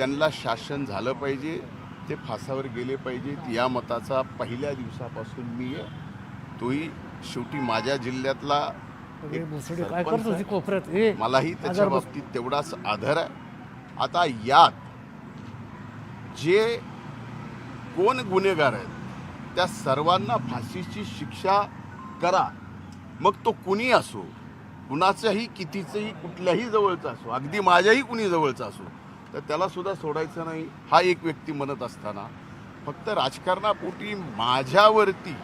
त्यांना शासन झालं पाहिजे, ते फासावर गेले पाहिजेत या मताचा पहिल्या दिवसापासून मी आहे. तोही शेवटी माझ्या जिल्ह्यातला एक सरपंच आहे. मलाही त्याच्या बाबतीत तेवढाच आदर आहे. आता यात जे कोण गुन्हेगार आहेत त्या सर्वांना फाशीची शिक्षा करा, मग तो कुणी असो, कुणाचाही कितीचंही कुठल्याही जवळचा असो, अगदी माझ्याही कुणी जवळचा असो, तर त्याला सुद्धा सोडायचं नाही हा एक व्यक्ती म्हणत असताना फक्त राजकारणापोटी माझ्यावरती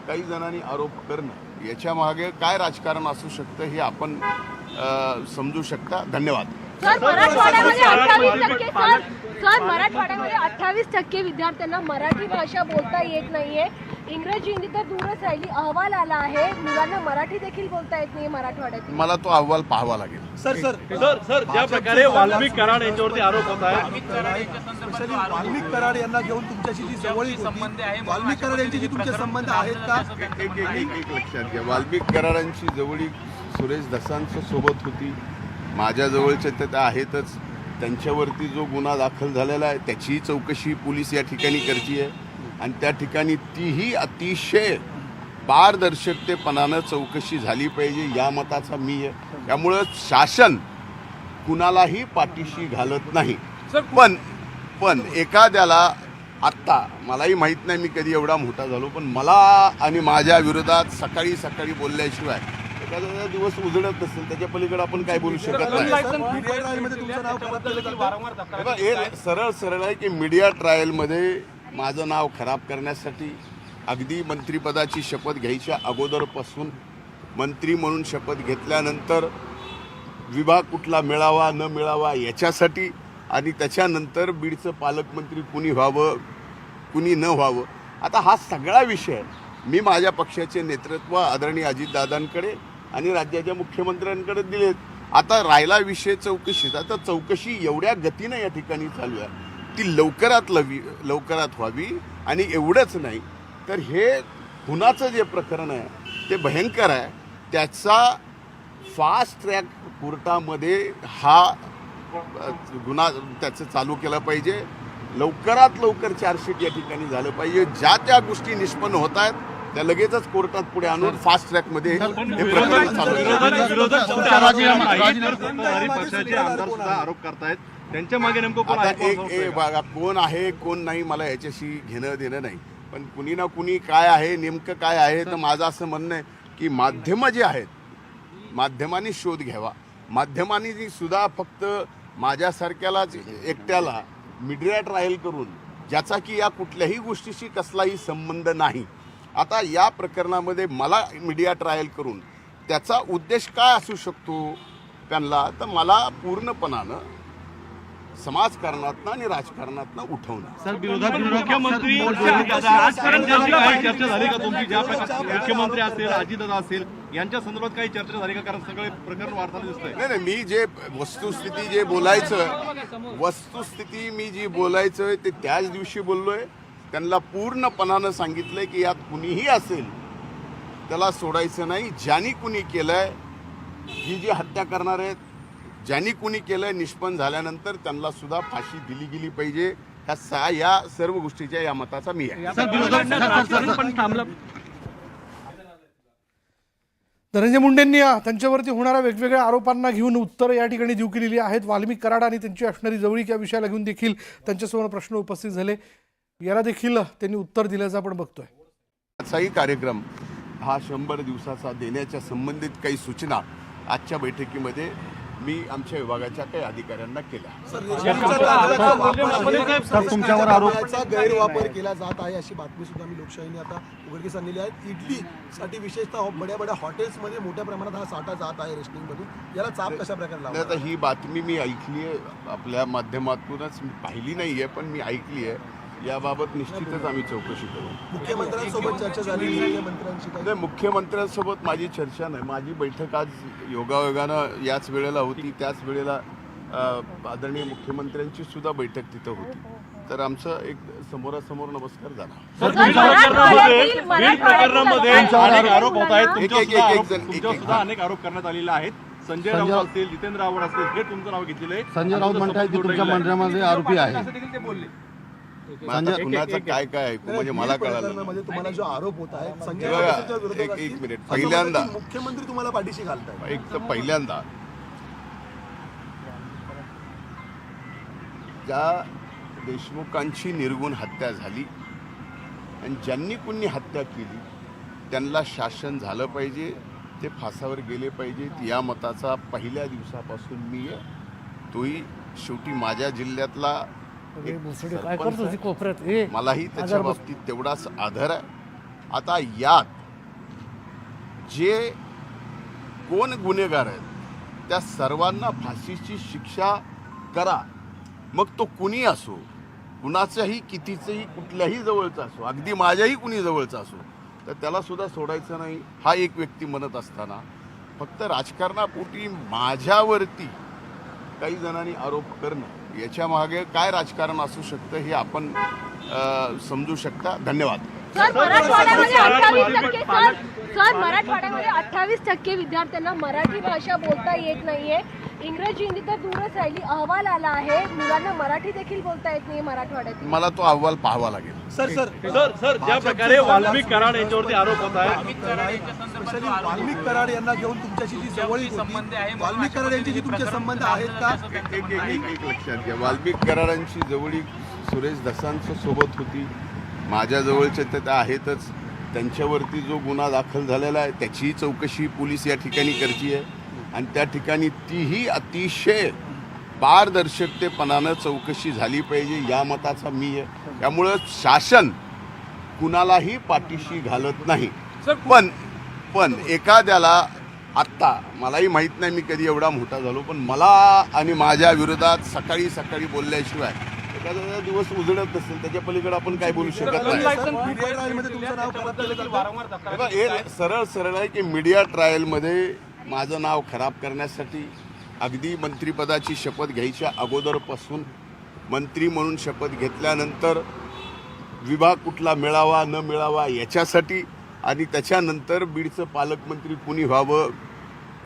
काही जणांनी आरोप करणं, याच्या मागे काय राजकारण असू शकतं हे आपण समजू शकता. धन्यवाद. मराठवाड्यामध्ये 28% विद्यार्थ्यांना मराठी भाषा बोलता येत नाहीये. इंग्रजी हिंदी तर दूरच राहिली. अहवाल आला आहे, मुलांना मराठी देखील बोलता येत नाही मराठवाड्यात. मला तो अहवाल पाहावा लागेल. सर ज्या प्रकारे वाल्मिक कराड यांच्यावरती आरोप होत आहे, वाल्मिक कराड यांना घेऊन तुमच्याशी जी जवळीक संबंध आहे, वाल्मिक कराड यांची जी तुमचे संबंध आहेत का? एक लक्षात घ्या, वाल्मिक कराडांची जवळीक सुरेश दसांच्या सोबत होती. माझ्या जवळच्या त्या आहेतच. त्यांच्यावरती जो गुन्हा दाखल झालेला आहे त्याचीही चौकशी पोलीस या ठिकाणी करते आहे आणि त्या ठिकाणी तीही अतिशय पारदर्शकतेपणानं चौकशी झाली पाहिजे या मताचा मी आहे. त्यामुळं शासन कुणालाही पाठीशी घालत नाही. पण एखाद्याला आत्ता मलाही माहीत नाही मी कधी एवढा मोठा झालो, पण मला आणि माझ्या विरोधात सकाळी सकाळी बोलल्याशिवाय एखादा दिवस उजळत नसेल त्याच्या पलीकडे आपण काय बोलू शकत नाही. हे सरळ आहे की मीडिया ट्रायलमध्ये माझं नाव खराब करण्यासाठी अगदी मंत्रिपदाची शपथ घ्यायच्या अगोदरपासून मंत्री म्हणून शपथ घेतल्यानंतर विभाग कुठला मिळावा न मिळावा याच्यासाठी आणि त्याच्यानंतर बीडचं पालकमंत्री कुणी व्हावं कुणी न व्हावं, आता हा सगळा विषय मी माझ्या पक्षाचे नेतृत्व आदरणीय अजितदादांकडे आणि राज्याच्या मुख्यमंत्र्यांकडे दिलेत. आता राहिला विषय चौकशीचा, तर चौकशी एवढ्या गतीनं या ठिकाणी चालू आहे ती लवकरात व्हावी. आणि एवढंच नाही तर हे खुनाचं जे प्रकरण आहे ते भयंकर आहे, त्याचा फास्ट ट्रॅक कोर्टामध्ये हा गुन्हा त्याचं चालू केला पाहिजे. लवकरात लवकर चार्जशीट या ठिकाणी झालं पाहिजे. ज्या त्या गोष्टी निष्पन्न होत आहेत त्या लगेचच कोर्टात पुढे आणून फास्ट ट्रॅकमध्ये हे प्रकरण चालू आरोप करतायत. त्यांच्या मागे नेमकं कोण आहे कोण नाही मला याच्याशी घेणं देणं नाही, पण कुणी ना कुणी काय आहे नेमकं काय आहे. तर माझं असं म्हणणं आहे की माध्यमं जे आहेत माध्यमांनी शोध घ्यावा. माध्यमांनी सुद्धा फक्त माझ्यासारख्यालाच एकट्याला मीडिया ट्रायल करून ज्याचा की या कुठल्याही गोष्टीशी कसलाही संबंध नाही. आता या प्रकरणामध्ये मला मीडिया ट्रायल करून त्याचा उद्देश काय असू शकतो त्यांना, तर मला पूर्णपणानं समाजकारणातनं आणि राजकारणातनं उठवणं. सर विरोधात मुख्यमंत्री चर्चा झाली का तुमची? ज्या मुख्यमंत्री असेल अजितदादा असेल यांच्या संदर्भात काही चर्चा झाली का? कारण सगळे प्रकरण वाढताना दिसतंय. नाही मी जे वस्तुस्थिती जी बोलायचं ते त्याच दिवशी बोललोय. त्यांना पूर्णपणानं सांगितलंय की यात कुणीही असेल त्याला सोडायचं नाही. ज्यांनी कुणी केलंय ही जी हत्या करणार आहेत ज्यांनी कुणी केलंय निष्पन्न झाल्यानंतर त्यांना सुद्धा फाशी दिली गेली पाहिजे. या सर्व गोष्टीच्या या मताचा मी आहे. धनंजय मुंडेंनी त्यांच्यावरती होणाऱ्या वेगवेगळ्या आरोपांना घेऊन उत्तर या ठिकाणी देऊ केलेली आहेत. वाल्मिक कराड आणि त्यांची असणारी जवळीक या विषयाला घेऊन देखील त्यांच्यासमोर प्रश्न उपस्थित झाले. याला देखील त्यांनी उत्तर दिल्याचं आपण बघतोय. आजचाही कार्यक्रम हा 100 दिवसाचा देण्याच्या संबंधित काही सूचना आजच्या बैठकीमध्ये मी आमच्या विभागाच्या काही अधिकाऱ्यांना केल्या. तुमच्यावर आरोपाचा गैरवापर केला जात आहे अशी बातमी सुद्धा मी लोकशाहीने आता उघडकीस आणलेली आहे. इडलीसाठी विशेषतः बड्या हॉटेल्समध्ये मोठ्या प्रमाणात हा साठा जात आहे रेशनिंगमधून. याला चाप कशा प्रकारे लावला? आता ही बातमी मी ऐकली आहे आपल्या माध्यमातूनच, मी पाहिली नाही आहे पण मी ऐकली आहे. याबाबत निश्चितच आम्ही चौकशी करू. मुख्यमंत्र्यांसोबत चर्चा झाली? मुख्यमंत्र्यांसोबत माझी चर्चा नाही. माझी बैठक आज योगायोगानं याच वेळेला होती. त्याच वेळेला आदरणीय मुख्यमंत्र्यांची सुद्धा बैठक तिथं होती. तर आमचं एक समोरासमोर नमस्कार झाला. अनेक आरोप करण्यात आलेले आहेत. संजय राऊत असतील, जितेंद्र आव्हाड असतील, हे तुमचं नाव घेतलेलं आहे. संजय राऊत म्हणतात की तुमच्या मंडळामध्ये आरोपी आहे. कुणाचं काय काय ऐकू म्हणजे मला कळालं नाही. मध्ये तुम्हाला जो आरोप होत आहे संजय बघा, राऊतांच्या विरोधात एक असतील, मिनिट. असं पहिल्यांदा- म्हणतात की मुख्यमंत्री तुम्हाला पाठीशी घालताय. एक तर पहिल्यांदा ज्या देशमुखांची निर्गुण हत्या झाली आणि ज्यांनी कुणी हत्या केली त्यांना शासन झालं पाहिजे, ते फासावर गेले पाहिजेत या मताचा पहिल्या दिवसापासून मी आहे. तोही शेवटी माझ्या जिल्ह्यातला एक सरपंच आहे. मलाही त्याच्या बाबतीत तेवढाच आदर आहे. आता यात जे कोण गुन्हेगार आहेत त्या सर्वांना फाशीची शिक्षा करा, मग तो कुणी असो, कुणाचाही कितीचंही कुठल्याही जवळचा असो, अगदी माझ्याही कुणी जवळचा असो, तर त्याला सुद्धा सोडायचं नाही हा एक व्यक्ती म्हणत असताना फक्त राजकारणापोटी माझ्यावरती काही जणांनी आरोप करणं याच्या मागे काय राजकारण असू शकतं हे आपण समजू शकता. धन्यवाद. सर मराठवाड्यामध्ये 28% सर मराठवाड्यामध्ये 28% विद्यार्थ्यांना मराठी भाषा बोलता येत नाहीये. इंग्रजी हिंदी तर दूरच राहिली. अहवाल आला आहे, मुलांना मराठी देखील बोलता येत नाही मराठवाड्यात. मला तो अहवाल पाहावा लागेल. सर ज्या प्रकारे वाल्मिक कराड यांच्यावरती आरोप होत आहे, स्पेशली वाल्मिक कराड यांना घेऊन तुमच्याशी जी जवळीक होती, वाल्मिक कराड यांची जी तुमचे संबंध आहेत का? एक लक्षात घ्या, वाल्मिक कराडांची जवळीक सुरेश धसांच्या सोबत होती, माझ्या जवळचे तर त्या आहेतच. त्यांच्यावरती जो गुन्हा दाखल झालेला आहे त्याचीही चौकशी पोलीस या ठिकाणी करते आहे आणि त्या ठिकाणी तीही अतिशय पारदर्शकतेपणानं चौकशी झाली पाहिजे या मताचा मी आहे. त्यामुळं शासन कुणालाही पाठीशी घालत नाही. पण एखाद्याला आत्ता मलाही माहीत नाही मी कधी एवढा मोठा झालो, पण मला आणि माझ्या विरोधात सकाळी सकाळी बोलल्याशिवाय एखादा दिवस उजळत नसेल त्याच्या पलीकडे आपण काय बोलू शकत नाही. मीडिया ट्रायलमध्ये तुमचं नाव खराब केलं जातं. बघा, हे सरळ आहे की मीडिया ट्रायलमध्ये माझं नाव खराब करण्यासाठी अगदी मंत्रिपदाची शपथ घ्यायच्या अगोदरपासून मंत्री म्हणून शपथ घेतल्यानंतर विभाग कुठला मिळावा न मिळावा याच्यासाठी आणि त्याच्यानंतर बीडचं पालकमंत्री कुणी व्हावं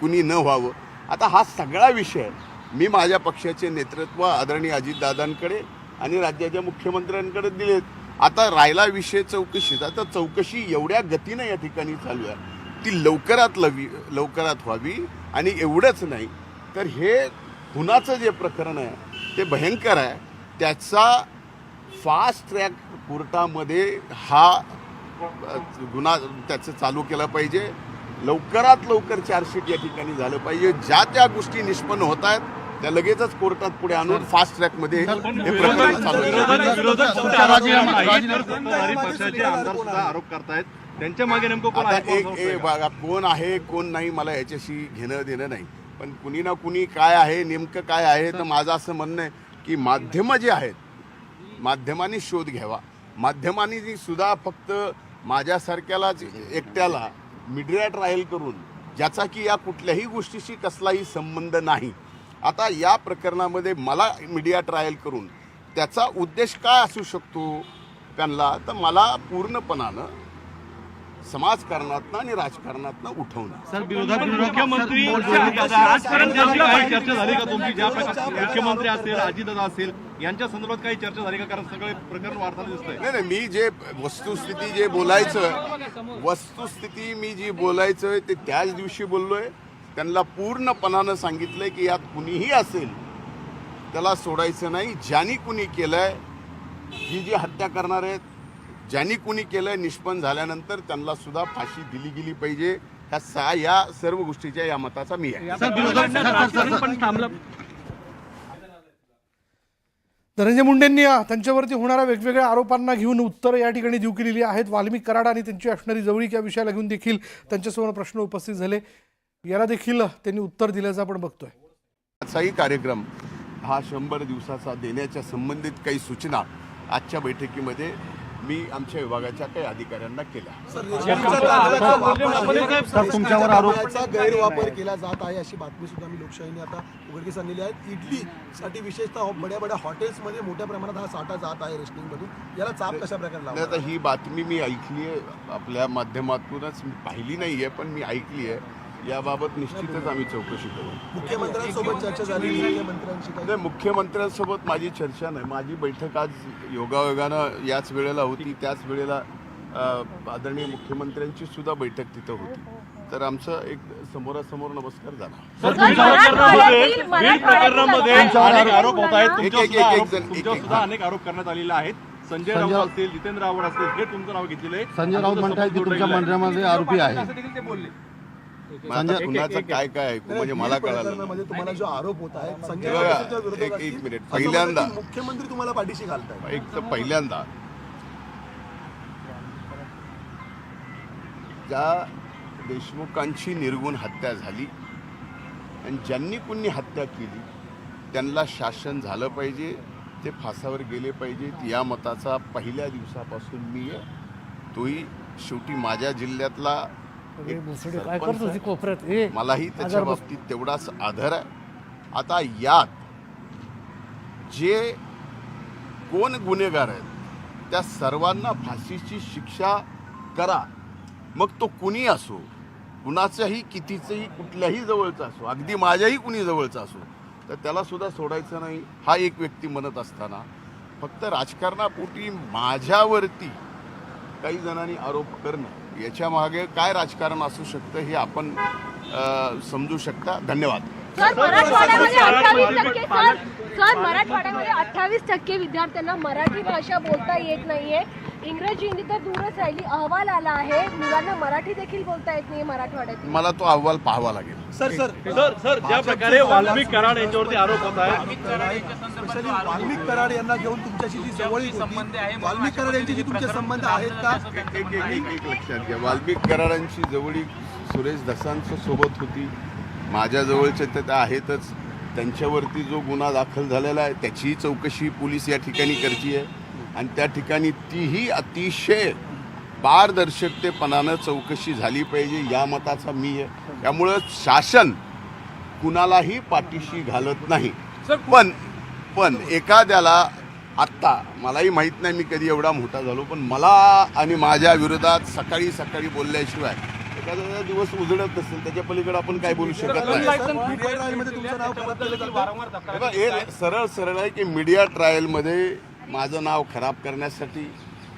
कुणी न व्हावं, आता हा सगळा विषय मी माझ्या पक्षाचे नेतृत्व आदरणीय अजितदादांकडे आणि राज्याच्या मुख्यमंत्र्यांकडे दिलेत. आता राहिला विषय चौकशीचा, तर चौकशी एवढ्या गतीनं या ठिकाणी चालू आहे ती लवकरात व्हावी. आणि एवढंच नाही तर हे खुनाचं जे प्रकरण आहे ते भयंकर आहे, त्याचा फास्ट ट्रॅक कोर्टामध्ये हा गुन्हा त्याचं चालू केला पाहिजे. लवकरात लवकर चार्जशीट या ठिकाणी झालं पाहिजे. ज्या त्या गोष्टी निष्पन्न होत आहेत त्या लगेचच कोर्टात पुढे आणून फास्ट ट्रॅकमध्ये हे प्रकरण चालू पक्षाचे आमदार सुद्धा आरोप करतायत, त्यांच्या मागे नेमकं कोण आता आहे? एक बघा, कोण आहे कोण नाही मला याच्याशी घेणं देणं नाही, पण कुणी ना कुणी काय आहे नेमकं काय आहे, तर माझं असं म्हणणं आहे की माध्यमं जे आहेत माध्यमांनी शोध घ्यावा. माध्यमांनी सुद्धा फक्त माझ्यासारख्यालाच एकट्याला मीडिया ट्रायल करून ज्याचा की या कुठल्याही गोष्टीशी कसलाही संबंध नाही, आता या प्रकरणामध्ये मला मीडिया ट्रायल करून त्याचा उद्देश काय असू शकतो त्यांना, तर मला पूर्णपणानं समाजकारणातनं आणि राजकारणातनं उठवणं. मुख्यमंत्री राजकारण काही चर्चा झाली का तुमची? ज्या प्रकारे मुख्यमंत्री असेल, अजितदादा असेल यांच्या संदर्भात काही चर्चा झाली का? कारण सगळे प्रकरण वाढताना दिसतंय. नाही, मी जे वस्तुस्थिती जी बोलायचं ते त्याच दिवशी बोललोय. त्यांना पूर्णपणानं सांगितलंय की यात कुणीही असेल त्याला सोडायचं नाही. ज्यांनी कुणी केलंय, ही जी हत्या करणार आहेत, ज्यांनी कुणी केलंय निष्पन्न झाल्यानंतर त्यांना सुद्धा फाशी दिली गेली पाहिजे. या सर्व गोष्टीच्या या मताचा मी आहे. धनंजय मुंडेंनी त्यांच्यावरती होणाऱ्या वेगवेगळ्या आरोपांना घेऊन उत्तरं या ठिकाणी देऊ केलेली आहेत. वाल्मिक कराड आणि त्यांची असणारी जवळीक या विषयाला घेऊन देखील त्यांच्यासमोर प्रश्न उपस्थित झाले, याला देखील त्यांनी उत्तर दिल्याचं आपण बघतोय. आजचाही कार्यक्रम हा 100 दिवसाचा देण्याच्या संबंधित काही सूचना आजच्या बैठकीमध्ये मी आमच्या विभागाच्या काही अधिकाऱ्यांना केल्या. तुमच्यावर आरोपाचा गैरवापर केला जात आहे अशी बातमी सुद्धा मी लोकशाहीने आता उघडकीस आणलेली आहे. इडलीसाठी विशेषतः बड्या हॉटेल्समध्ये मोठ्या प्रमाणात हा साठा जात आहे रेशनिंगमधून, याला चाप कशा प्रकारे लावला? आता ही बातमी मी ऐकली आहे, आपल्या माध्यमातूनच मी पाहिली नाही आहे पण मी ऐकली आहे. याबाबत निश्चितच आम्ही चौकशी करू. मुख्यमंत्र्यांसोबत चर्चा झाली, मुख्यमंत्र्यांशी काही मुख्यमंत्र्यांसोबत माझी चर्चा नाही. माझी बैठक आज योगायोगानं याच वेळेला होती. त्याच वेळेला आदरणीय मुख्यमंत्र्यांची सुद्धा बैठक तिथं होती. तर आमचं एक समोरासमोर नमस्कार झाला. बीड प्रकरणामध्ये अनेक आरोप होत आहेत. तुमच्यावर एक- सुद्धा अनेक आरोप करण्यात आलेले आहेत. संजय राऊत असतील, जितेंद्र आव्हाड असतील, हे तुमचं नाव घेतलेलं आहे. संजय राऊत म्हणतात की तुमच्या मंत्र्यामध्ये आरोपी आहे. मग आता कुणाचं काय काय ऐकू म्हणजे मला कळालं नाही. प्रकरणामध्ये तुम्हाला जो आरोप होत आहे संजय बघा, राऊतांच्या विरोधात एक मिनिट. असं पहिल्यांदा म्हणतात की मुख्यमंत्री तुम्हाला पाठीशी घालतायत. एक तर पहिल्यांदा ज्या देशमुखांची निर्गुण हत्या झाली आणि ज्यांनी कुणी हत्या केली त्यांना शासन झालं पाहिजे, ते फासावर गेले पाहिजेत या मताचा पहिल्या दिवसापासून मी आहे. तोही शेवटी माझ्या जिल्ह्यातला एक सरपंच आहे. मलाही त्याच्या बाबतीत तेवढाच आदर आहे. आता यात जे कोण गुन्हेगार आहेत त्या सर्वांना फाशीची शिक्षा करा. मग तो कुणी असो, कुणाचाही कितीचंही कुठल्याही जवळचा असो, अगदी माझ्याही कुणी जवळचा असो, तर त्याला सुद्धा सोडायचं नाही हा एक व्यक्ती म्हणत असताना फक्त राजकारणापोटी माझ्यावरती काही जणांनी आरोप करणं याच्या मागे काय राजकारण असू शकतं हे आपण समजू शकता. धन्यवाद. सर मराठवाड्यामध्ये 28% सर मराठवाड्यामध्ये 28% विद्यार्थ्यांना मराठी भाषा बोलता येत नाहीये. इंग्रजी हिंदी तर दूरच राहिली. अहवाल आला आहे, मुलांना मराठी देखील बोलता येत नाही मराठवाड्यात. मला तो अहवाल पाहावा लागेल. सर ज्या प्रकारे वाल्मिक कराड यांच्यावरती आरोप होत आहे, स्पेशली वाल्मिक कराड यांना घेऊन तुमच्याशी जी जवळीक होती, वाल्मिक कराड यांचे जे तुमचे संबंध आहेत का? एक लक्षात घ्या. वाल्मिक कराडांची जवळीक सुरेश धसांच्या सोबत होती. माझ्या जवळच्या त्या आहेतच. त्यांच्यावरती जो गुन्हा दाखल झालेला आहे त्याचीही चौकशी पोलीस या ठिकाणी करते आहे आणि त्या ठिकाणी तीही अतिशय पारदर्शकतेपणानं चौकशी झाली पाहिजे या मताचा मी आहे. त्यामुळं शासन कुणालाही पाठीशी घालत नाही. पण एखाद्याला आत्ता मलाही माहीत नाही मी कधी एवढा मोठा झालो, पण मला आणि माझ्या विरोधात सकाळी सकाळी बोलल्याशिवाय एखादा दिवस उजळत नसेल त्याच्या पलीकडे आपण काय बोलू शकत नाही. मीडिया ट्रायलमध्ये तुमचं नाव खराब केलं जातं. हे सरळ आहे की मीडिया ट्रायलमध्ये माझं नाव खराब करण्यासाठी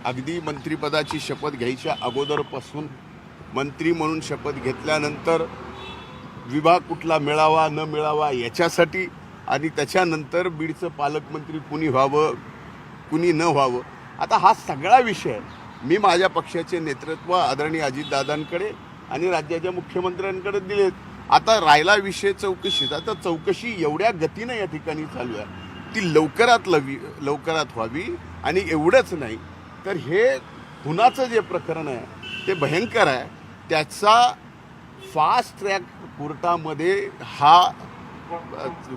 अगदी मंत्रिपदाची शपथ घ्यायच्या अगोदरपासून मंत्री म्हणून शपथ घेतल्यानंतर विभाग कुठला मिळावा न मिळावा याच्यासाठी आणि त्याच्यानंतर बीडचं पालकमंत्री कुणी व्हावं कुणी न व्हावं, आता हा सगळा विषय मी माझ्या पक्षाचे नेतृत्व आदरणीय अजितदादांकडे आणि राज्याच्या मुख्यमंत्र्यांकडे दिलेत. आता राहिला विषय चौकशीचा, तर चौकशी एवढ्या गतीनं या ठिकाणी चालू आहे ती लवकरात व्हावी. आणि एवढंच नाही तर हे खुनाचं जे प्रकरण आहे ते भयंकर आहे. त्याचा फास्ट ट्रॅक कोर्टामध्ये हा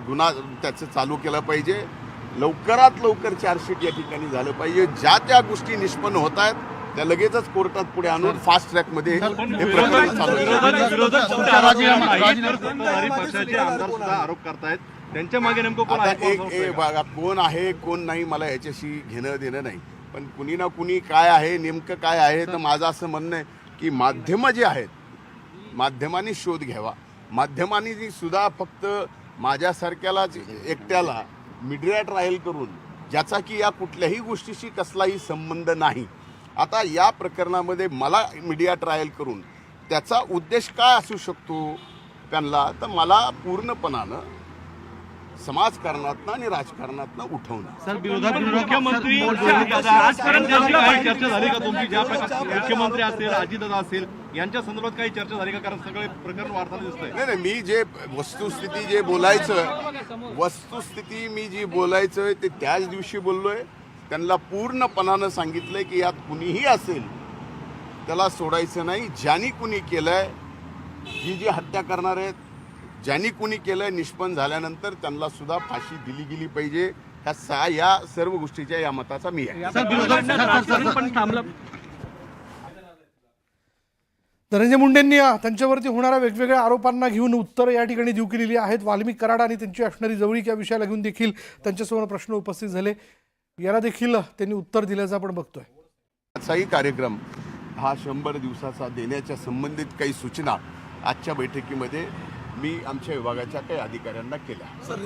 गुन्हा त्याचं चालू केला पाहिजे. लवकरात लवकर चार्जशीट या ठिकाणी झालं पाहिजे. ज्या त्या गोष्टी निष्पन्न होत आहेत त्या लगेचच कोर्टात पुढे आणून फास्ट ट्रॅकमध्ये हे प्रकरण चालू पक्षाचे आमदार सुद्धा आरोप करतायत. त्यांच्या मागे नेमकं कोण आहे? बघा कोण आहे कोण नाही मला याच्याशी घेणं देणं नाही, पण कुणी ना कुणी काय आहे नेमकं काय आहे. तर माझं असं म्हणणं आहे की माध्यमं जे आहेत माध्यमांनी शोध घ्यावा. माध्यमांनी सुद्धा फक्त माझ्यासारख्यालाच एकट्याला मीडिया ट्रायल करून ज्याचा की या कुठल्याही गोष्टीशी कसलाही संबंध नाही. आता या प्रकरणामध्ये मला मीडिया ट्रायल करून त्याचा उद्देश काय असू शकतो त्यांना, तर मला पूर्णपणानं समाजकारणातनं आणि राजकारणातनं उठवणं. मुख्यमंत्री आजपर्यंत त्याची काही चर्चा झाली का तुमची? ज्या प्रकारे मुख्यमंत्री असतील, अजितदादा असतील यांच्या संदर्भात काही चर्चा झाली का? कारण सगळे प्रकरण वाढताना दिसतंय. नाही मी जे वस्तुस्थिती मी जी बोलायचं ते त्याच दिवशी बोललोय. त्यांना पूर्णपणानं सांगितलंय की यात कुणीही असेल त्याला सोडायचं नाही. ज्यांनी कुणी केलंय ही जी हत्या करणार आहेत ज्यांनी कुणी केलंय निष्पन्न झाल्यानंतर त्यांना सुद्धा फाशी दिली गेली पाहिजे. या सर्व गोष्टीच्या या मताचा मी आहे. धनंजय मुंडेंनी त्यांच्यावरती होणाऱ्या वेगवेगळ्या आरोपांना घेऊन उत्तरं या ठिकाणी देऊ केलेली आहेत. वाल्मिक कराड आणि त्यांची असणारी जवळीक या विषयाला घेऊन देखील त्यांच्यासमोर प्रश्न उपस्थित झाले. याला देखील त्यांनी उत्तर दिल्याचं आपण बघतोय. आजचाही कार्यक्रम हा 100 दिवसाचा देण्याच्या संबंधित काही सूचना आजच्या बैठकीमध्ये मी आमच्या विभागाच्या काही अधिकाऱ्यांना केल्या. सर,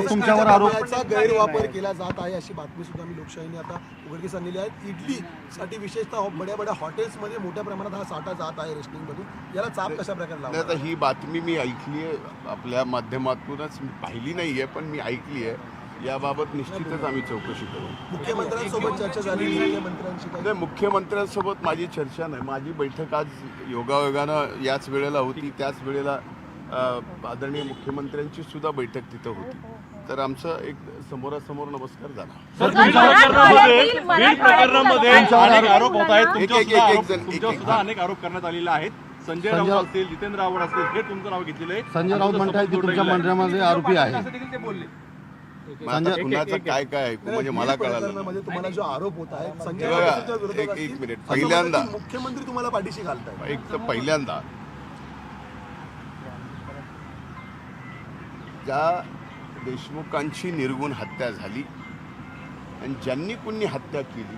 तुमच्यावर आरोप गैरवापर केला जात आहे अशी बातमी सुद्धा मी लोकशाहीने आता उघडकीस आणलेली आहे. इडलीसाठी विशेषतः बड्या बड्या हॉटेल्समध्ये मोठ्या प्रमाणात हा साठा जात आहे रेशनिंगमधून. याला चाप कशा प्रकारे नाही, लावला? आता ही बातमी मी ऐकली आहे, आपल्या माध्यमातूनच मी पाहिली नाही आहे, पण मी ऐकली आहे. याबाबत निश्चितच आम्ही चौकशी करू. मुख्यमंत्र्यांसोबत चर्चा झाली, मुख्यमंत्र्यांशी काही नाही, मुख्यमंत्र्यांसोबत माझी चर्चा नाही. माझी बैठक आज योगायोगानं याच वेळेला होती. त्याच वेळेला आदरणीय मुख्यमंत्र्यांची सुद्धा बैठक तिथं होती. तर आमचं एक समोरासमोर नमस्कार झाला. बीड प्रकरणामध्ये अनेक आरोप होत आहेत. एक- तुमच्यावर सुद्धा अनेक आरोप करण्यात आलेले आहेत. संजय राऊत असतील, जितेंद्र आव्हाड असतील, हे तुमचं नाव घेतलेलं आहे. संजय राऊत म्हणतात की तुमच्या मंत्र्यामध्ये आरोपी आहे. मग आता कुणाचं काय काय ऐकू म्हणजे मला कळालं नाही. प्रकरणामध्ये तुम्हाला जो आरोप होत आहे संजय बघा, राऊतांच्या विरोधात एक असतील, मिनिट. असं पहिल्यांदा- म्हणतात की मुख्यमंत्री तुम्हाला पाठीशी घालताय. एक तर पहिल्यांदा ज्या देशमुखांची निर्गुण हत्या झाली आणि ज्यांनी कुणी हत्या केली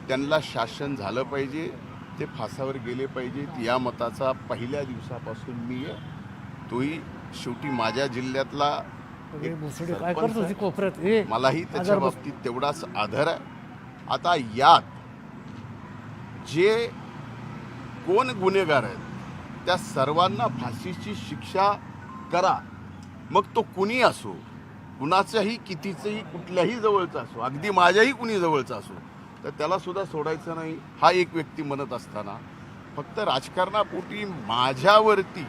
त्यांना शासन झालं पाहिजे, ते फासावर गेले पाहिजेत या मताचा पहिल्या दिवसापासून मी आहे. तोही शेवटी माझ्या जिल्ह्यातला एक सरपंच आहे. मलाही त्याच्या बाबतीत तेवढाच आदर आहे. आता यात जे कोण गुन्हेगार आहेत त्या सर्वांना फाशीची शिक्षा करा. मग तो कुणी असो, कुणाचाही कितीचंही कुठल्याही जवळचा असो, अगदी माझ्याही कुणी जवळचा असो, तर त्याला सुद्धा सोडायचं नाही हा एक व्यक्ती म्हणत असताना फक्त राजकारणापोटी माझ्यावरती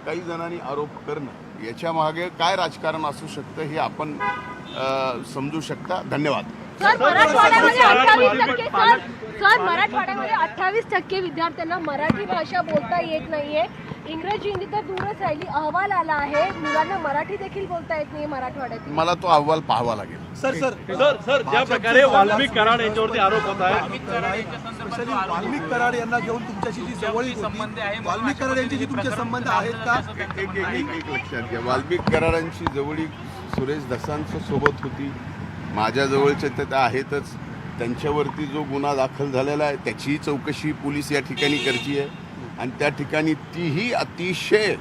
काही जणांनी आरोप करणं, याच्या मागे काय राजकारण असू शकतं हे आपण समजू शकता. धन्यवाद. सर मराठवाड्यामध्ये 28% विद्यार्थ्यांना मराठी भाषा बोलता येत नाहीये. इंग्रजी हिंदी तर दूरच राहिली. अहवाल आला आहे, मुलांना मराठी देखील बोलता येत नाही मराठवाड्यात. मला तो अहवाल पाहावा लागेल. सर ज्या प्रकारे वाल्मिक कराड यांच्यावरती आरोप होत आहे, स्पेशली वाल्मिक कराड यांना घेऊन तुमच्याशी जी जवळीक होती, वाल्मिक कराड यांच्याशी तुमचे संबंध आहेत का? एक लक्षात घ्या, वाल्मिक कराडांची जवळीक सुरेश धसांच्या सोबत होती. माझ्या जवळचे तर त्या आहेतच. त्यांच्यावरती जो गुन्हा दाखल झालेला आहे त्याचीही चौकशी पोलीस या ठिकाणी करते आहे आणि त्या ठिकाणी तीही अतिशय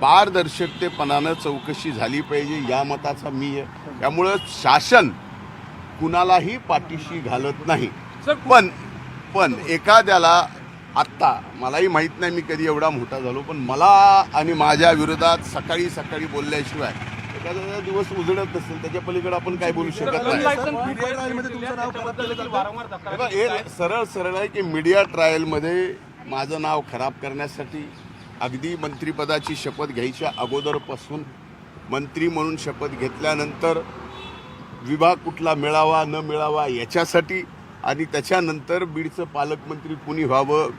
पारदर्शकतेपणानं चौकशी झाली पाहिजे या मताचा मी आहे. त्यामुळं शासन कुणालाही पाठीशी घालत नाही. पण एखाद्याला आत्ता मलाही माहीत नाही मी कधी एवढा मोठा झालो, पण मला आणि माझ्या विरोधात सकाळी सकाळी बोलल्याशिवाय एखादा दिवस उजळत नसेल त्याच्या पलीकडे आपण काय बोलू शकत नाही. मीडिया ट्रायलमध्ये तुमचं नाव खराब केलं जातं. बघा, हे सरळ आहे की मीडिया ट्रायलमध्ये माझं नाव खराब करण्यासाठी अगदी मंत्रिपदाची शपथ घ्यायच्या अगोदरपासून मंत्री म्हणून शपथ घेतल्यानंतर विभाग कुठला मिळावा न मिळावा याच्यासाठी आणि त्याच्यानंतर बीडचं पालकमंत्री कुणी व्हावं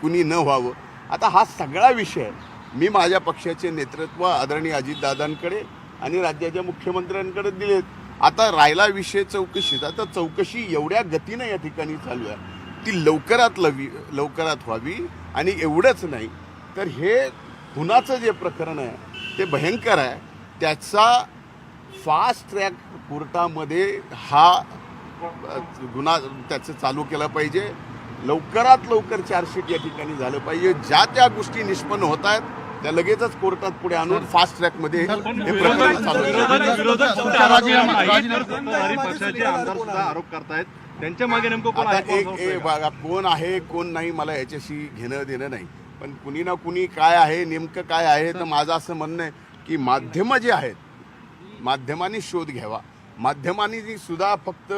कुणी न व्हावं, आता हा सगळा विषय मी माझ्या पक्षाचे नेतृत्व आदरणीय अजितदादांकडे आणि राज्याच्या मुख्यमंत्र्यांकडे दिलेत. आता राहिला विषय चौकशीचा, आता चौकशी एवढ्या गतीनं या ठिकाणी चालू आहे ती लवकरात व्हावी. आणि एवढंच नाही तर हे खुनाचं जे प्रकरण आहे ते भयंकर आहे. त्याचा फास्ट ट्रॅक कोर्टामध्ये हा गुन्हा त्याचं चालू केला पाहिजे. लवकरात लवकर चार्जशीट या ठिकाणी झालं पाहिजे. ज्या त्या गोष्टी निष्पन्न होत आहेत त्या लगेचच कोर्टात पुढे आणून फास्ट ट्रॅकमध्ये हे प्रकरण चालू सत्ताधारी पक्षाचे आमदार सुद्धा आरोप करतायत. त्यांच्या मागे नेमकं कोण आहे? बघा, कोण आहे कोण नाही मला याच्याशी घेणं देणं नाही, पण कुणी ना कुणी काय आहे नेमकं काय आहे तर माझं असं म्हणणं आहे की माध्यमं जे आहेत माध्यमांनी शोध घ्यावा. माध्यमांनी सुद्धा फक्त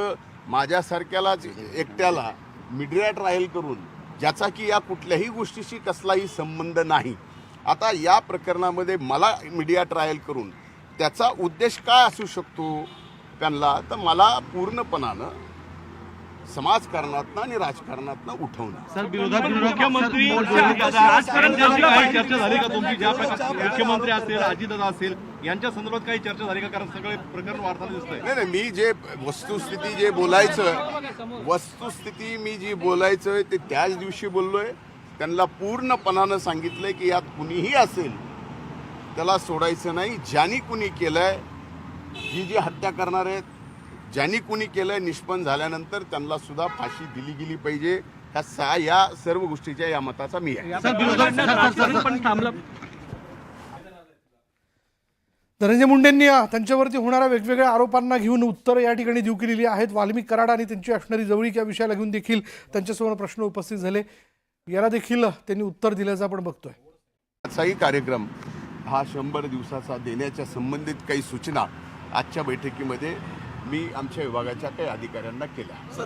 माझ्यासारख्यालाच एकट्याला मीडिया ट्रायल करून ज्याचा की या कुठल्याही गोष्टीशी कसलाही संबंध नाही. आता या प्रकरणामध्ये मला मीडिया ट्रायल करून त्याचा उद्देश काय असू शकतो त्यांना, तर मला पूर्णपणानं समाजकारणातनं आणि राजकारणातनं उठवणं. सर मुख्यमंत्री यांच्याशी काही चर्चा झाली का तुमची? ज्या प्रकारे मुख्यमंत्री असतील, अजितदादा असतील यांच्या संदर्भात काही चर्चा झाली का? कारण सगळे प्रकरण वाढताना दिसतंय. नाही, मी जे वस्तुस्थिती मी जी बोलायचं ते त्याच दिवशी बोललोय. त्यांना पूर्णपणानं सांगितलंय की यात कुणीही असेल त्याला सोडायचं नाही. ज्यांनी कुणी केलंय, ही जी हत्या करणार आहेत ज्यांनी कुणी केलंय, निष्पन्न झाल्यानंतर त्यांना सुद्धा फाशी दिली गेली पाहिजे या सर्व गोष्टीच्या या मताचा मी आहे. धनंजय मुंडेंनी त्यांच्यावरती होणाऱ्या वेगवेगळ्या आरोपांना घेऊन उत्तरं या ठिकाणी देऊ केलेली आहेत. वाल्मिक कराड आणि त्यांची असणारी जवळीक या विषयाला घेऊन देखील त्यांच्यासमोर प्रश्न उपस्थित झाले. याला देखील त्यांनी उत्तर दिल्याचं आपण बघतोय. आजचाही कार्यक्रम हा 100 दिवसाचा देण्याच्या संबंधित काही सूचना आजच्या बैठकीमध्ये मी आमच्या विभागाच्या काही अधिकाऱ्यांना केल्या. सर,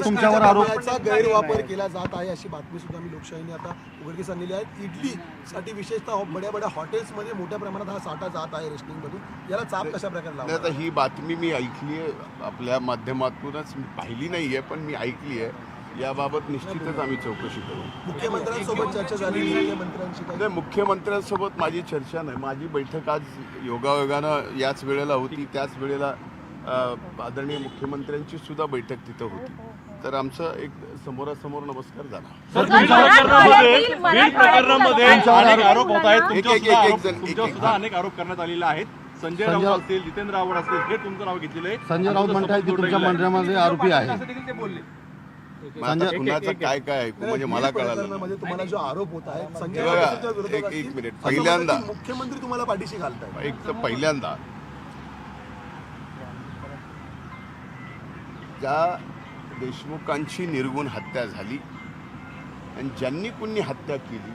तुमच्यावर आरोप रेशनिंगचा गैरवापर केला जात आहे अशी बातमी सुद्धा मी लोकशाहीने आता उघडकीस आणलेली आहे. इडलीसाठी विशेषतः बड्या बड्या हॉटेल्समध्ये मोठ्या प्रमाणात हा साठा जात आहे रेशनिंगमधून. याला चाप कशा प्रकारे नाही, लावला? आता ही बातमी मी ऐकली आहे, आपल्या माध्यमातूनच मी पाहिली नाही आहे, पण मी ऐकली आहे. याबाबत निश्चितच आम्ही चौकशी करू. मुख्यमंत्र्यांसोबत चर्चा झाली, मुख्यमंत्र्यांची काही मुख्यमंत्र्यांसोबत माझी चर्चा नाही. माझी बैठक आज योगायोगानं याच वेळेला होती. त्याच वेळेला आदरणीय मुख्यमंत्र्यांची सुद्धा बैठक तिथं होती. तर आमचं एक समोरासमोर नमस्कार झाला. अनेक आरोप होत आहेत. एक जण तुमच्यावर सुद्धा अनेक आरोप करण्यात आलेले आहेत. संजय राऊत असतील, जितेंद्र आव्हाड असतील, हे तुमचं नाव घेतलेलं आहे. संजय राऊत म्हणतात की तुमच्या मंत्र्यामध्ये आरोपी आहे. कुणाचं काय काय ऐकू म्हणजे मला कळालं नाही. प्रकरणामध्ये तुम्हाला जो आरोप होत आहे संजय बघा, राऊतांच्या विरोधात एक मिनिट. असं पहिल्यांदा म्हणतात की मुख्यमंत्री तुम्हाला पाठीशी घालताय. एक तर पहिल्यांदा ज्या देशमुखांची निर्गुण हत्या झाली आणि ज्यांनी कुणी हत्या केली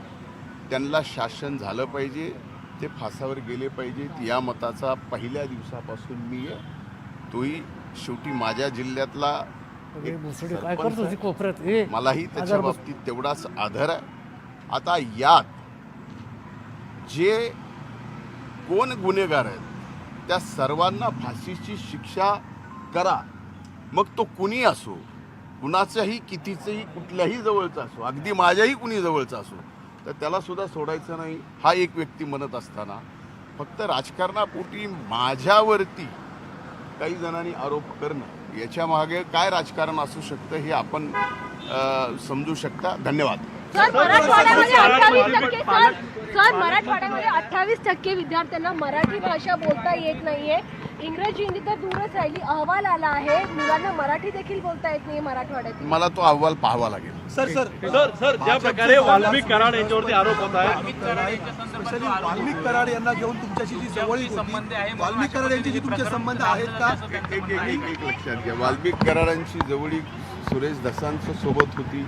त्यांना शासन झालं पाहिजे, ते फासावर गेले पाहिजेत या मताचा पहिल्या दिवसापासून मी आहे. तोही शेवटी माझ्या जिल्ह्यातला एक सरपंच आहे. मलाही त्याच्या बाबतीत तेवढाच आदर आहे. आता यात जे कोण गुन्हेगार आहेत त्या सर्वांना फाशीची शिक्षा करा. मग तो कुणी असो, कुणाचाही कितीचंही कुठल्याही जवळचा असो, अगदी माझ्याही कुणी जवळचा असो, तर त्याला सुद्धा सोडायचं नाही हा एक व्यक्ती म्हणत असताना फक्त राजकारणापोटी माझ्यावरती काही जणांनी आरोप करणं, याच्या मागे काय राजकारण असू शकतं हे आपण समजू शकता. धन्यवाद. सर, मराठवाड्यामध्ये 28% विद्यार्थ्यांना मराठी भाषा बोलता येत नाहीये. इंग्रजी हिंदी तर दूरच राहिली. अहवाल आला आहे, मुलांना मराठी देखील बोलता येत नाही मराठवाड्यात. मला तो अहवाल पाहावा लागेल. सर ज्या प्रकारे वाल्मिक कराड यांच्यावरती आरोप होत आहे, स्पेशली वाल्मिक कराड यांना घेऊन तुमच्याशी जी जवळीक होती, वाल्मिक कराड यांची जी तुमचे संबंध आहेत का? एक लक्षात घ्या. वाल्मिक कराडांची जवळीक सुरेश धसांच्या सोबत होती.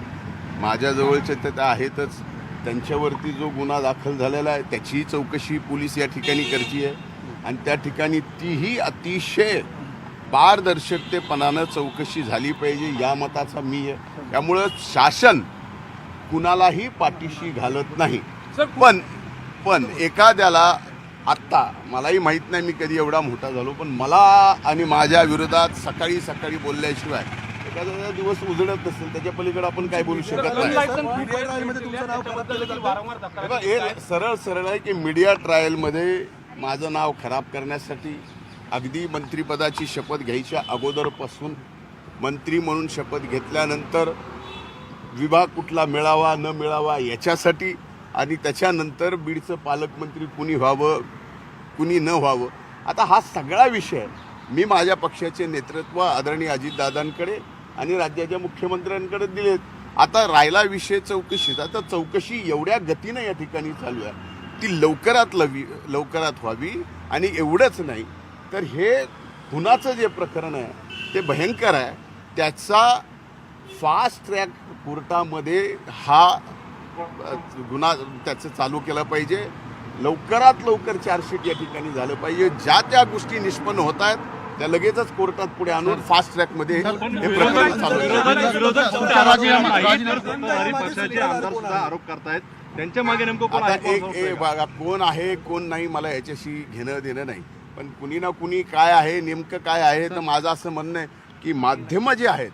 माझ्या जवळचे तर त्या आहेतच. त्यांच्यावरती जो गुन्हा दाखल झालेला आहे त्याचीही चौकशी पोलीस या ठिकाणी करते आहे आणि त्या ठिकाणी तीही अतिशय पारदर्शकतेपणानं चौकशी झाली पाहिजे या मताचा मी आहे. त्यामुळं शासन कुणालाही पाठीशी घालत नाही. पण एखाद्याला आत्ता मलाही माहीत नाही मी कधी एवढा मोठा झालो, पण मला आणि माझ्या विरोधात सकाळी सकाळी बोलल्याशिवाय एखादा दिवस उजळत नसेल त्याच्या पलीकडे आपण काय बोलू शकत नाही. मीडिया ट्रायलमध्ये तुमचं नाव खराब केलं जातं. हे सरळ आहे की मीडिया ट्रायलमध्ये माझं नाव खराब करण्यासाठी अगदी मंत्रिपदाची शपथ घ्यायच्या अगोदरपासून मंत्री म्हणून शपथ घेतल्यानंतर विभाग कुठला मिळावा न मिळावा याच्यासाठी आणि त्याच्यानंतर बीडचं पालकमंत्री कुणी व्हावं कुणी न व्हावं, आता हा सगळा विषय मी माझ्या पक्षाचे नेतृत्व आदरणीय अजितदादांकडे आणि राज्याच्या मुख्यमंत्र्यांकडे दिलेत. आता राहिला विषय चौकशीचा. आता चौकशी एवढ्या गतीनं या ठिकाणी चालू आहे, ती लवकरात व्हावी. आणि एवढंच नाही तर हे खुनाचं जे प्रकरण आहे ते भयंकर आहे. त्याचा फास्ट ट्रॅक कोर्टामध्ये हा गुन्हा त्याचं चालू केलं पाहिजे. लवकरात लवकर चार्जशीट या ठिकाणी झालं पाहिजे. ज्या त्या गोष्टी निष्पन्न होत आहेत त्या लगेचच कोर्टात पुढे आणून फास्ट ट्रॅकमध्ये हे प्रकरण चालू पक्षाचे आमदार सुद्धा आरोप करतायत. त्यांच्या मागे नेमकं कोण आता आहे? बघा कोण आहे कोण नाही मला याच्याशी घेणं देणं नाही, पण कुणी ना कुणी काय आहे नेमकं काय आहे तर माझं असं म्हणणं आहे की माध्यमं जे आहेत